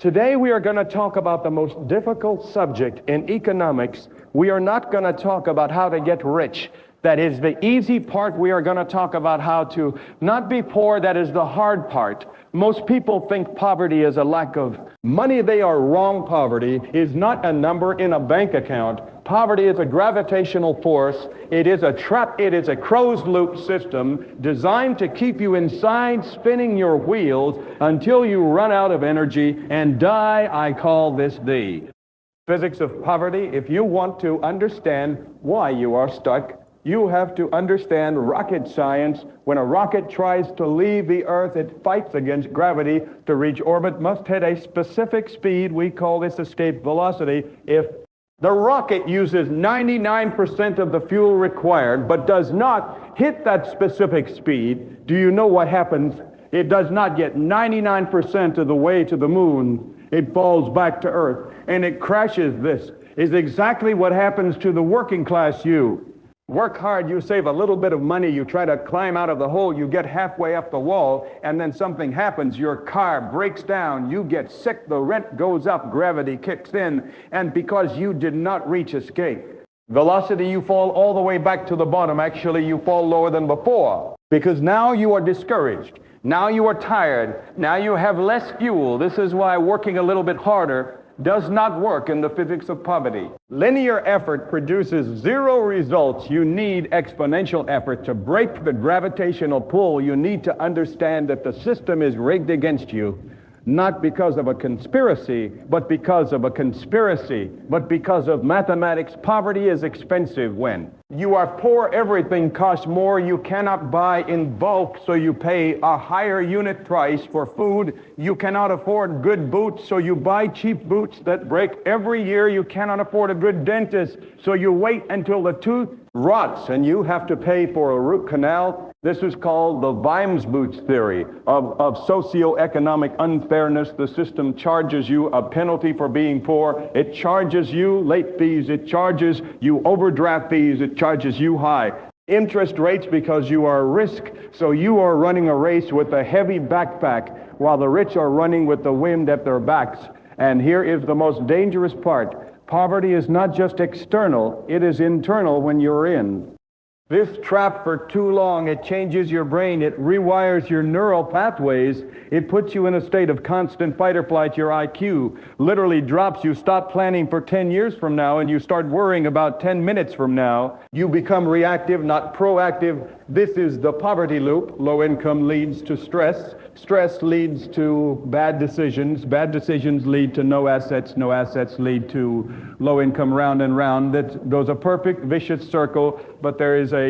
Today we are going to talk about the most difficult subject in economics. We are not going to talk about how to get rich. That is the easy part. We are going to talk about how to not be poor. That is the hard part. Most people think poverty is a lack of money. They are wrong. Poverty is not a number in a bank account. Poverty is a gravitational force. It is a trap. It is a closed loop system designed to keep you inside, spinning your wheels until you run out of energy and die. I call this the physics of poverty. If you want to understand why you are stuck, you have to understand rocket science. When a rocket tries to leave the Earth, it fights against gravity to reach orbit, must hit a specific speed. We call this escape velocity. If the rocket uses 99% of the fuel required, but does not hit that specific speed, do you know what happens? It does not get 99% of the way to the moon. It falls back to Earth, and it crashes. This is exactly what happens to the working class you. Work hard, you save a little bit of money, you try to climb out of the hole, you get halfway up the wall, and then something happens, your car breaks down, you get sick, the rent goes up, gravity kicks in, and because you did not reach escape velocity, you fall all the way back to the bottom. Actually, you fall lower than before, because now you are discouraged, now you are tired, now you have less fuel. This is why working a little bit harder does not work in the physics of poverty. Linear effort produces zero results. You need exponential effort to break the gravitational pull. You need to understand that the system is rigged against you, not because of a conspiracy, but because of a conspiracy, but because of mathematics. Poverty is expensive. When you are poor, everything costs more. You cannot buy in bulk, so you pay a higher unit price for food. You cannot afford good boots, so you buy cheap boots that break every year. You cannot afford a good dentist, so you wait until the tooth rots and you have to pay for a root canal. This is called the Vimes boots theory of socioeconomic unfairness. The system charges you a penalty for being poor. It charges you late fees. It charges you overdraft fees. It charges you high interest rates because you are risk. So you are running a race with a heavy backpack while the rich are running with the wind at their backs. And here is the most dangerous part. Poverty is not just external, it is internal when you're in this trap for too long. It changes your brain. It rewires your neural pathways. It puts you in a state of constant fight or flight. Your IQ literally drops. You stop planning for 10 years from now and you start worrying about 10 minutes from now. You become reactive, not proactive. This is the poverty loop. Low income leads to stress. Stress leads to bad decisions. Bad decisions lead to no assets. No assets lead to low income. Round and round. That goes a perfect vicious circle, but there is a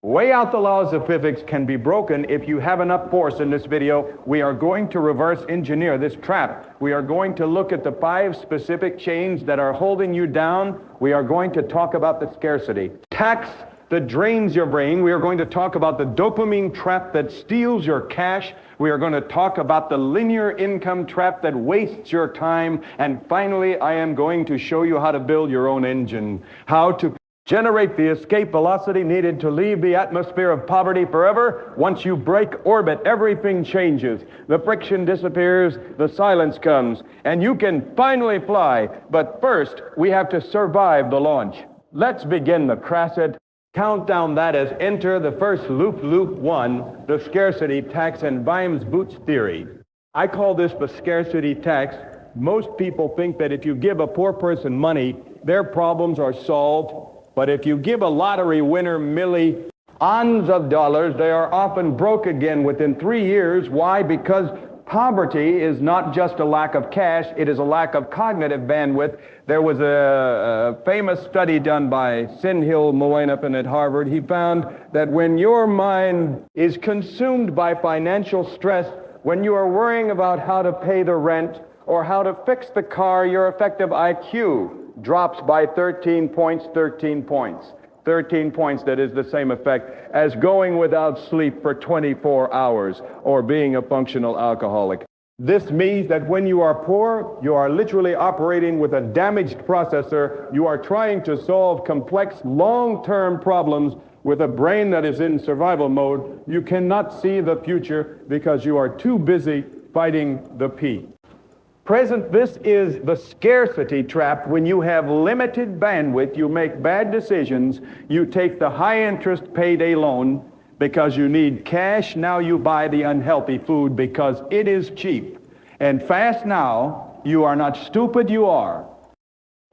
way out. The laws of physics can be broken if you have enough force. In this video, we are going to reverse engineer this trap. We are going to look at the 5 specific chains that are holding you down. We are going to talk about the scarcity tax that drains your brain. We are going to talk about the dopamine trap that steals your cash. We are going to talk about the linear income trap that wastes your time. And finally, I am going to show you how to build your own engine, how to generate the escape velocity needed to leave the atmosphere of poverty forever. Once you break orbit, everything changes. The friction disappears, the silence comes, and you can finally fly. But first, we have to survive the launch. Let's begin the Crasset countdown. That is, enter the first loop 1, the scarcity tax and Vimes boots theory. I call this the scarcity tax. Most people think that if you give a poor person money, their problems are solved. But if you give a lottery winner millions of dollars, they are often broke again within 3 years. Why? Because poverty is not just a lack of cash, it is a lack of cognitive bandwidth. There was a famous study done by Sinhil Moinappan at Harvard. He found that when your mind is consumed by financial stress, when you are worrying about how to pay the rent or how to fix the car, your effective IQ drops by 13 points. 13 points, that is the same effect as going without sleep for 24 hours or being a functional alcoholic. This means that when you are poor, you are literally operating with a damaged processor. You are trying to solve complex long-term problems with a brain that is in survival mode. You cannot see the future because you are too busy fighting the P. This is the scarcity trap. When you have limited bandwidth, you make bad decisions. You take the high interest payday loan because you need cash. Now you buy the unhealthy food because it is cheap. And fast now, you are not stupid, you are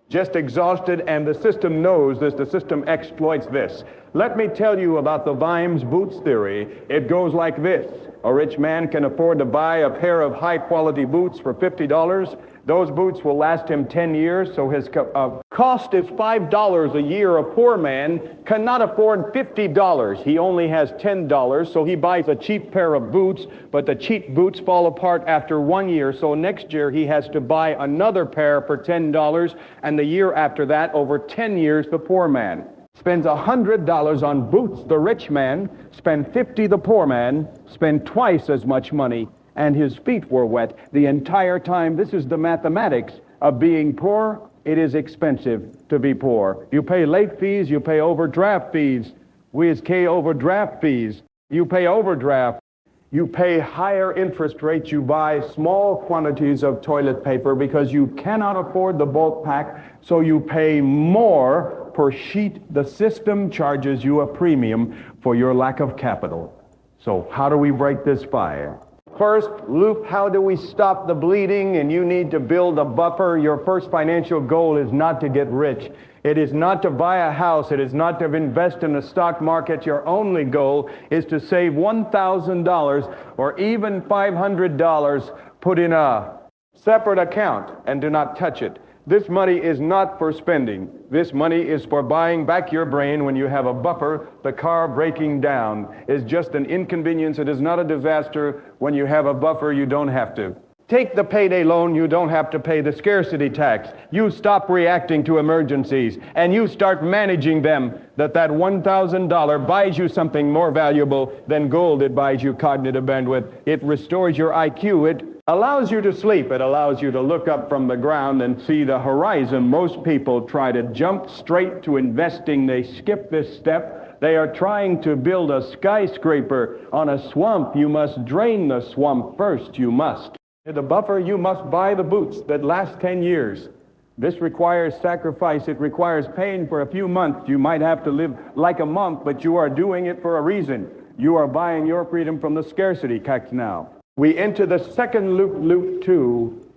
just exhausted, and the system knows this. The system exploits this. Let me tell you about the Vimes boots theory. It goes like this. A rich man can afford to buy a pair of high-quality boots for $50. Those boots will last him 10 years, so his cost is $5 a year. A poor man cannot afford $50. He only has $10, so he buys a cheap pair of boots, but the cheap boots fall apart after 1 year, so next year he has to buy another pair for $10, and the year after that, over 10 years, the poor man spends $100 on boots. The rich man spends $50. The poor man spends twice as much money, and his feet were wet the entire time. This is the mathematics of being poor. It is expensive to be poor. You pay late fees, you pay overdraft fees. We as K overdraft fees. You pay overdraft. You pay higher interest rates. You buy small quantities of toilet paper because you cannot afford the bulk pack, so you pay more per sheet. The system charges you a premium for your lack of capital. So how do we break this fire? First, loop, how do we stop the bleeding? And you need to build a buffer. Your first financial goal is not to get rich. It is not to buy a house. It is not to invest in the stock market. Your only goal is to save $1,000 or even $500, put in a separate account and do not touch it. This money is not for spending. This money is for buying back your brain when you have a buffer. The car breaking down is just an inconvenience. It is not a disaster. When you have a buffer, you don't have to take the payday loan. You don't have to pay the scarcity tax. You stop reacting to emergencies and you start managing them. That $1,000 buys you something more valuable than gold. It buys you cognitive bandwidth. It restores your IQ. It allows you to sleep. It allows you to look up from the ground and see the horizon. Most people try to jump straight to investing. They skip this step. They are trying to build a skyscraper on a swamp. You must drain the swamp first. You must. The buffer, you must buy the boots that last 10 years. This requires sacrifice. It requires pain for a few months. You might have to live like a monk, but you are doing it for a reason. You are buying your freedom from the scarcity tax now. We enter the second loop 2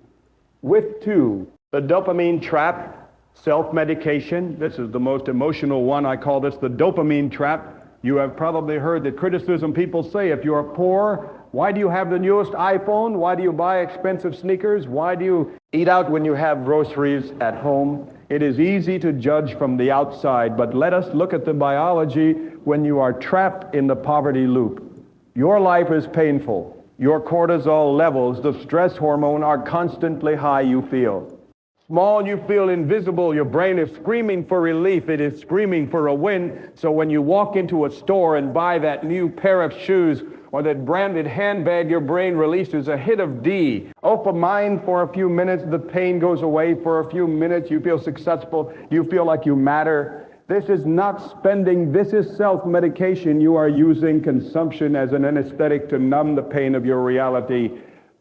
with 2. The dopamine trap, self-medication. This is the most emotional one. I call this the dopamine trap. You have probably heard the criticism people say, if you're poor, why do you have the newest iPhone? Why do you buy expensive sneakers? Why do you eat out when you have groceries at home? It is easy to judge from the outside, but let us look at the biology when you are trapped in the poverty loop. Your life is painful. Your cortisol levels, the stress hormone, are constantly high. You feel small, you feel invisible. Your brain is screaming for relief. It is screaming for a win. So when you walk into a store and buy that new pair of shoes or that branded handbag, your brain releases a hit of dopamine for a few minutes. The pain goes away for a few minutes. You feel successful. You feel like you matter. This is not spending. This is self-medication. You are using consumption as an anesthetic to numb the pain of your reality.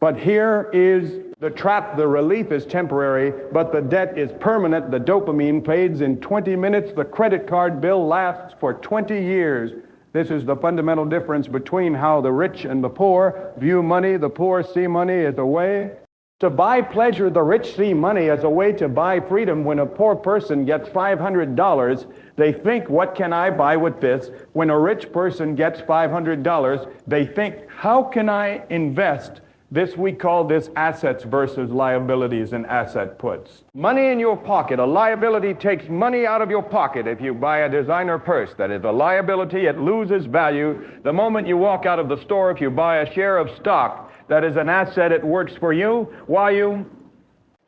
But here is the trap. The relief is temporary, but the debt is permanent. The dopamine fades in 20 minutes. The credit card bill lasts for 20 years. This is the fundamental difference between how the rich and the poor view money. The poor see money as a way to buy pleasure. The rich see money as a way to buy freedom. When a poor person gets $500, they think, what can I buy with this? When a rich person gets $500, they think, how can I invest this? We call this assets versus liabilities and asset puts. Money in your pocket. A liability takes money out of your pocket. If you buy a designer purse, that is a liability. It loses value the moment you walk out of the store. If you buy a share of stock, that is an asset. It works for you while you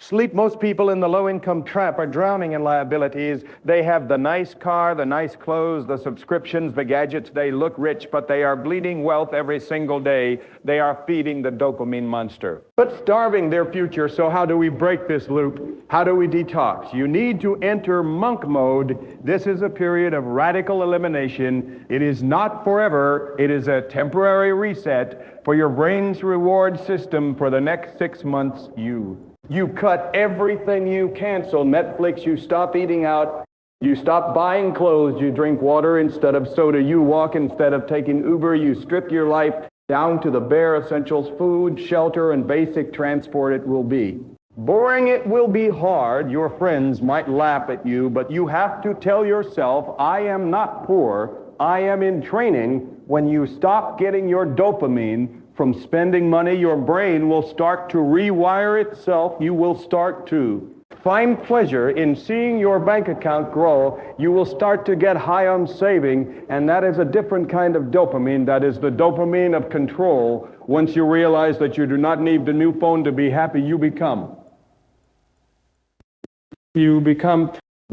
sleep. Most people in the low-income trap are drowning in liabilities. They have the nice car, the nice clothes, the subscriptions, the gadgets. They look rich, but they are bleeding wealth every single day. They are feeding the dopamine monster, but starving their future. So how do we break this loop? How do we detox? You need to enter monk mode. This is a period of radical elimination. It is not forever. It is a temporary reset for your brain's reward system for the next 6 months. You You cut everything, you cancel Netflix, you stop eating out, you stop buying clothes, you drink water instead of soda, you walk instead of taking Uber, you strip your life down to the bare essentials, food, shelter, and basic transport it will be. Boring it will be hard, your friends might laugh at you, but you have to tell yourself, I am not poor, I am in training. When you stop getting your dopamine from spending money, your brain will start to rewire itself. You will start to find pleasure in seeing your bank account grow. You will start to get high on saving, and that is a different kind of dopamine. That is the dopamine of control. Once you realize that you do not need the new phone to be happy, you become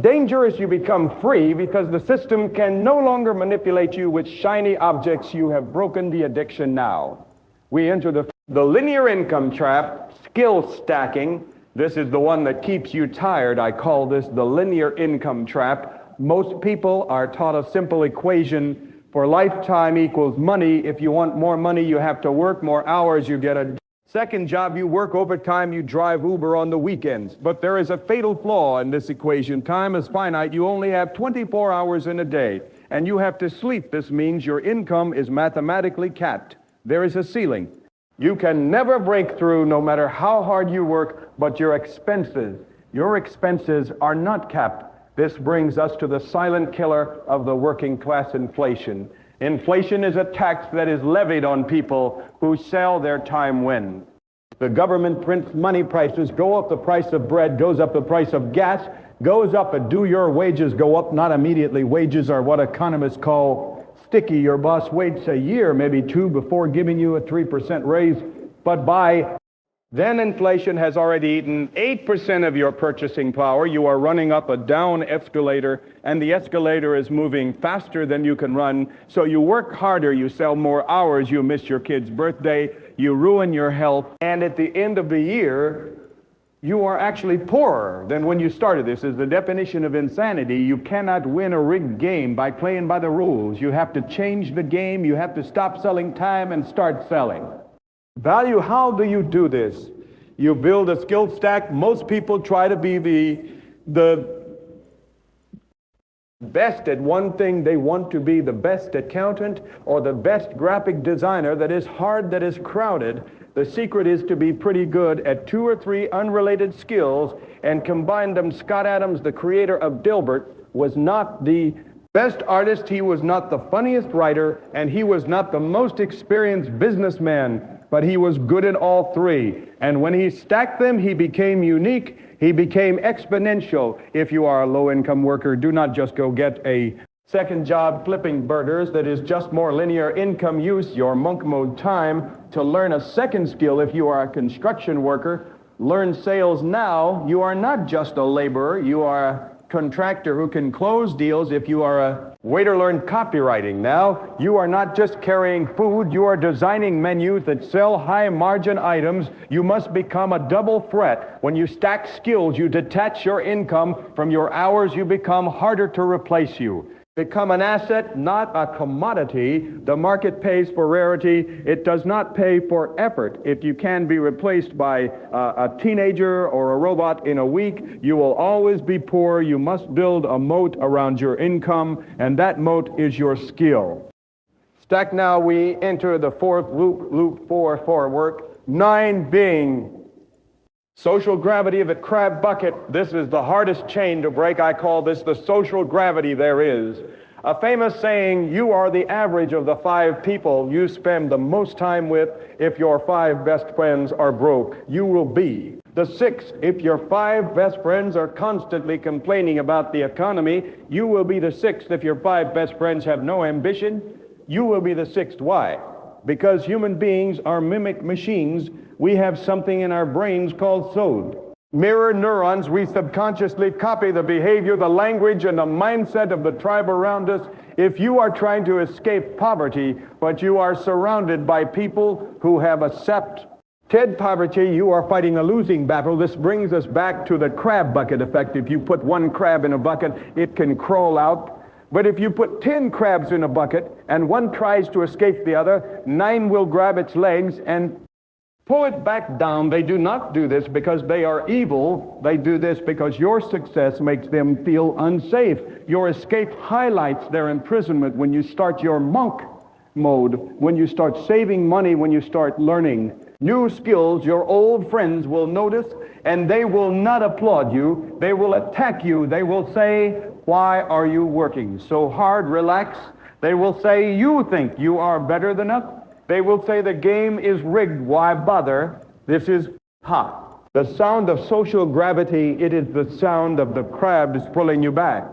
dangerous, you become free, because the system can no longer manipulate you with shiny objects. You have broken the addiction now. We enter the linear income trap, skill stacking. This is the one that keeps you tired. I call this the linear income trap. Most people are taught a simple equation for lifetime equals money. If you want more money, you have to work more hours. You get a second job, you work overtime, you drive Uber on the weekends. But there is a fatal flaw in this equation. Time is finite. You only have 24 hours in a day, and you have to sleep. This means your income is mathematically capped. There is a ceiling. You can never break through no matter how hard you work, but your expenses are not capped. This brings us to the silent killer of the working class, inflation. Inflation is a tax that is levied on people who sell their time when. The government prints money, prices go up, the price of bread goes up, the price of gas goes up, and do your wages go up? Not immediately. Wages are what economists call sticky. Your boss waits a year, maybe two, before giving you a 3% raise, but by then inflation has already eaten 8% of your purchasing power. You are running up a down escalator, and the escalator is moving faster than you can run. So you work harder, you sell more hours, you miss your kid's birthday, you ruin your health, and at the end of the year, you are actually poorer than when you started. This is the definition of insanity. You cannot win a rigged game by playing by the rules. You have to change the game. You have to stop selling time and start selling value. How do you do this? You build a skill stack. Most people try to be the best at one thing. They want to be the best accountant or the best graphic designer. That is hard, that is crowded. The secret is to be pretty good at 2 or 3 unrelated skills and combine them. Scott Adams, the creator of Dilbert, was not the best artist, he was not the funniest writer, and he was not the most experienced businessman, but he was good at all 3. And when he stacked them, he became unique, he became exponential. If you are a low-income worker, do not just go get a second job flipping burgers that is just more linear income. Use your monk mode time to learn a second skill. If you are a construction worker, learn sales now. You are not just a laborer, you are a contractor who can close deals. If you are a waiter, learn copywriting now. You are not just carrying food, you are designing menus that sell high margin items. You must become a double threat. When you stack skills, you detach your income from your hours. You become harder to replace you. Become an asset, not a commodity. The market pays for rarity. It does not pay for effort. If you can be replaced by a teenager or a robot in a week, you will always be poor. You must build a moat around your income, and that moat is your skill. Stack now, we enter the 4th loop 4 for work. 9 being social gravity of a crab bucket. This is the hardest chain to break. I call this the social gravity there is. A famous saying, you are the average of the 5 people you spend the most time with. If your 5 best friends are broke, you will be the 6th. If your 5 best friends are constantly complaining about the economy, you will be the 6th. If your 5 best friends have no ambition, you will be the 6th. Why? Because human beings are mimic machines. We have something in our brains called SOD. Mirror neurons. We subconsciously copy the behavior, the language, and the mindset of the tribe around us. If you are trying to escape poverty, but you are surrounded by people who have accepted poverty, you are fighting a losing battle. This brings us back to the crab bucket effect. If you put 1 crab in a bucket, it can crawl out. But if you put 10 crabs in a bucket and one tries to escape the other, 9 will grab its legs and Pull it back down. They do not do this because they are evil. They do this because your success makes them feel unsafe. Your escape highlights their imprisonment when you start your monk mode, when you start saving money, when you start learning new skills. Your old friends will notice, and they will not applaud you. They will attack you. They will say, "Why are you working so hard? Relax." They will say, "You think you are better than us." They will say, "The game is rigged. Why bother? This is hot." The sound of social gravity, it is the sound of the crabs pulling you back.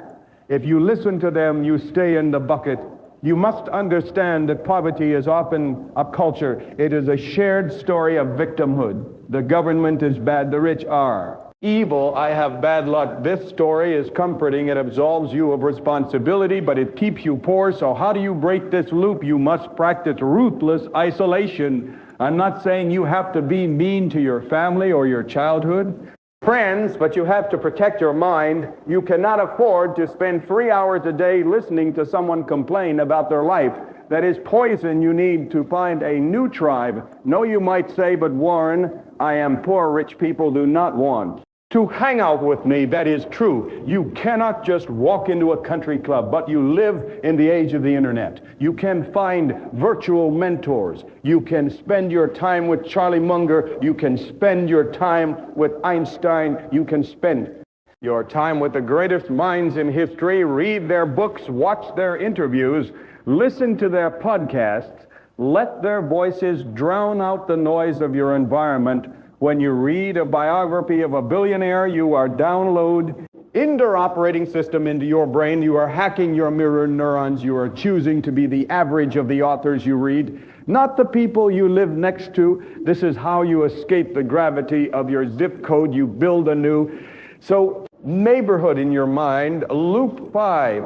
If you listen to them, you stay in the bucket. You must understand that poverty is often a culture. It is a shared story of victimhood. The government is bad, the rich are evil. I have bad luck. This story is comforting. It absolves you of responsibility, but it keeps you poor. So how do you break this loop? You must practice ruthless isolation. I'm not saying you have to be mean to your family or your childhood, friends, but you have to protect your mind. You cannot afford to spend 3 hours a day listening to someone complain about their life. That is poison. You need to find a new tribe. No, you might say, but Warren, I am poor. Rich people do not want to hang out with me. That is true. You cannot just walk into a country club, but you live in the age of the internet. You can find virtual mentors. You can spend your time with Charlie Munger. You can spend your time with Einstein. You can spend your time with the greatest minds in history. Read their books, watch their interviews, listen to their podcasts. Let their voices drown out the noise of your environment. When you read a biography of a billionaire, you are downloading their operating system into your brain. You are hacking your mirror neurons. You are choosing to be the average of the authors you read, not the people you live next to. This is how you escape the gravity of your zip code. You build anew. So, neighborhood in your mind, loop 5.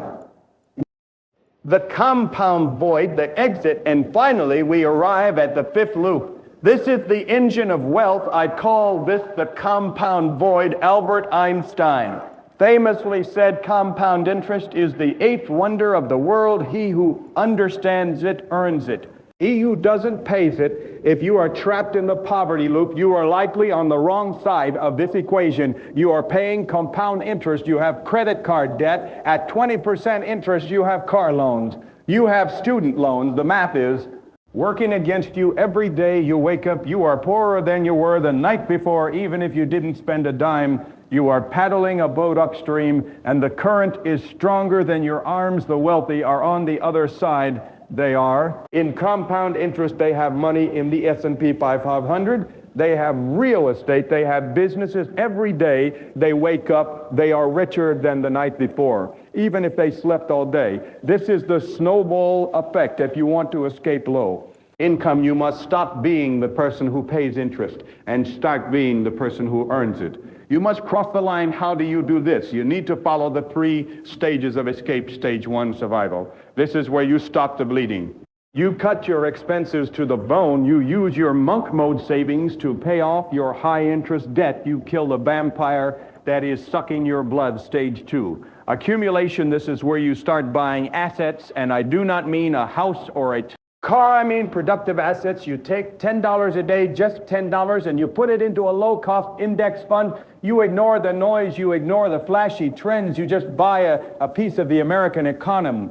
The compound void, the exit, and finally we arrive at the 5th loop. This is the engine of wealth. I call this the compound void. Albert Einstein famously said compound interest is the 8th wonder of the world. He who understands it earns it. He who doesn't pays it. If you are trapped in the poverty loop, you are likely on the wrong side of this equation. You are paying compound interest. You have credit card debt. At 20% interest, you have car loans. You have student loans. The math is working against you every day. You wake up, you are poorer than you were the night before. Even if you didn't spend a dime, you are paddling a boat upstream, and the current is stronger than your arms. The wealthy are on the other side. They are in compound interest. They have money in the S&P 500. They have real estate. They have businesses. Every day they wake up, they are richer than the night before, even if they slept all day. This is the snowball effect. If you want to escape low income, you must stop being the person who pays interest and start being the person who earns it. You must cross the line. How do you do this? You need to follow the 3 stages of escape. Stage 1, survival. This is where you stop the bleeding. You cut your expenses to the bone. You use your monk mode savings to pay off your high interest debt. You kill the vampire that is sucking your blood. Stage 2. Accumulation. This is where you start buying assets, and I do not mean a house or a car. I mean productive assets. You take $10 a day, just $10, and you put it into a low-cost index fund. You ignore the noise. You ignore the flashy trends. You just buy a piece of the American economy.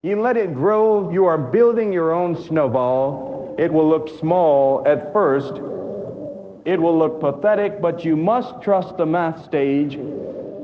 You let it grow. You are building your own snowball. It will look small at first. It will look pathetic, but you must trust the math stage.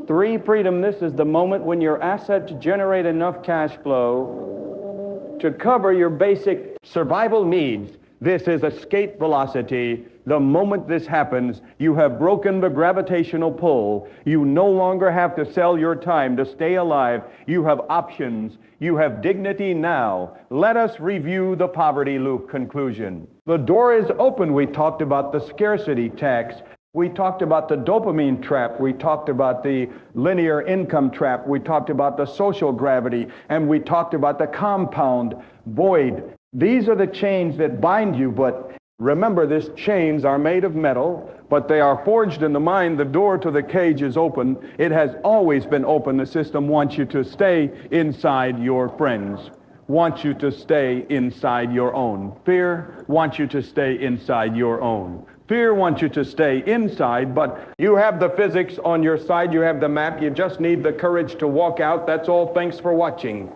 3, freedom. This is the moment when your assets generate enough cash flow to cover your basic survival needs. This is escape velocity. The moment this happens, you have broken the gravitational pull. You no longer have to sell your time to stay alive. You have options. You have dignity now. Let us review the poverty loop conclusion. The door is open. We talked about the scarcity tax. We talked about the dopamine trap. We talked about the linear income trap. We talked about the social gravity. And we talked about the compound void. These are the chains that bind you, but remember, these chains are made of metal, but they are forged in the mind. The door to the cage is open. It has always been open. The system wants you to stay inside your friends, wants you to stay inside your own. Fear wants you to stay inside your own. Fear wants you to stay inside, but you have the physics on your side, you have the map, you just need the courage to walk out. That's all. Thanks for watching.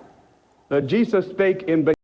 Jesus spake in